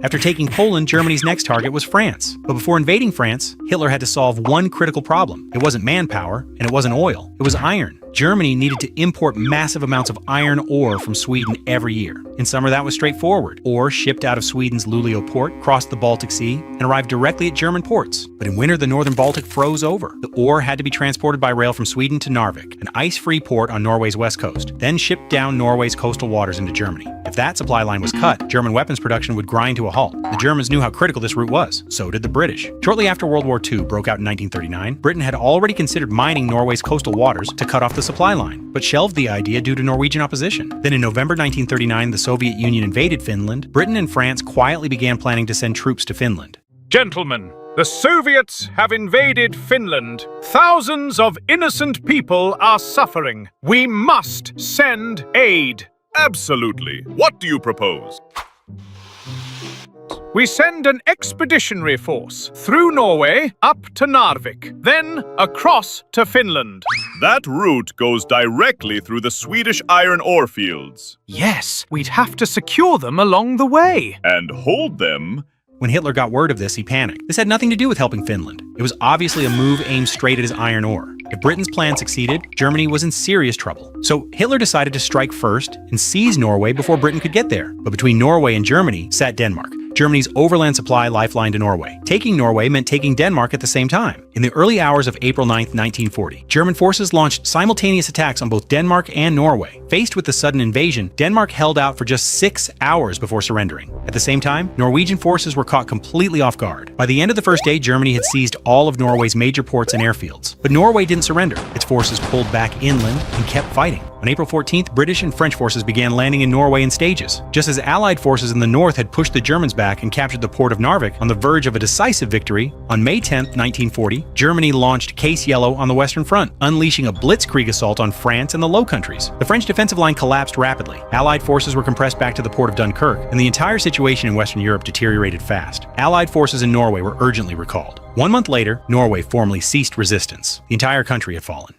After taking Poland, Germany's next target was France. But before invading France, Hitler had to solve one critical problem. It wasn't manpower, and it wasn't oil. It was iron. Germany needed to import massive amounts of iron ore from Sweden every year. In summer, that was straightforward. Ore shipped out of Sweden's Luleå port, crossed the Baltic Sea, and arrived directly at German ports. But in winter, the northern Baltic froze over. The ore had to be transported by rail from Sweden to Narvik, an ice-free port on Norway's west coast, then shipped down Norway's coastal waters into Germany. If that supply line was cut, German weapons production would grind to a halt. The Germans knew how critical this route was. So did the British. Shortly after World War II broke out in 1939, Britain had already considered mining Norway's coastal waters to cut off the supply line, but shelved the idea due to Norwegian opposition. Then in November 1939, the Soviet Union invaded Finland. Britain and France quietly began planning to send troops to Finland. Gentlemen, the Soviets have invaded Finland. Thousands of innocent people are suffering. We must send aid. Absolutely. What do you propose? We send an expeditionary force through Norway up to Narvik, then across to Finland. That route goes directly through the Swedish iron ore fields. Yes, we'd have to secure them along the way. And hold them. When Hitler got word of this, he panicked. This had nothing to do with helping Finland. It was obviously a move aimed straight at his iron ore. If Britain's plan succeeded, Germany was in serious trouble. So Hitler decided to strike first and seize Norway before Britain could get there. But between Norway and Germany sat Denmark, Germany's overland supply lifeline to Norway. Taking Norway meant taking Denmark at the same time. In the early hours of April 9, 1940, German forces launched simultaneous attacks on both Denmark and Norway. Faced with the sudden invasion, Denmark held out for just 6 hours before surrendering. At the same time, Norwegian forces were caught completely off guard. By the end of the first day, Germany had seized all of Norway's major ports and airfields. But Norway didn't surrender. Its forces pulled back inland and kept fighting. On April 14th, British and French forces began landing in Norway in stages. Just as Allied forces in the north had pushed the Germans back and captured the port of Narvik on the verge of a decisive victory, on May 10, 1940, Germany launched Case Yellow on the Western Front, unleashing a blitzkrieg assault on France and the Low Countries. The French defensive line collapsed rapidly. Allied forces were compressed back to the port of Dunkirk, and the entire situation in Western Europe deteriorated fast. Allied forces in Norway were urgently recalled. 1 month later, Norway formally ceased resistance. The entire country had fallen.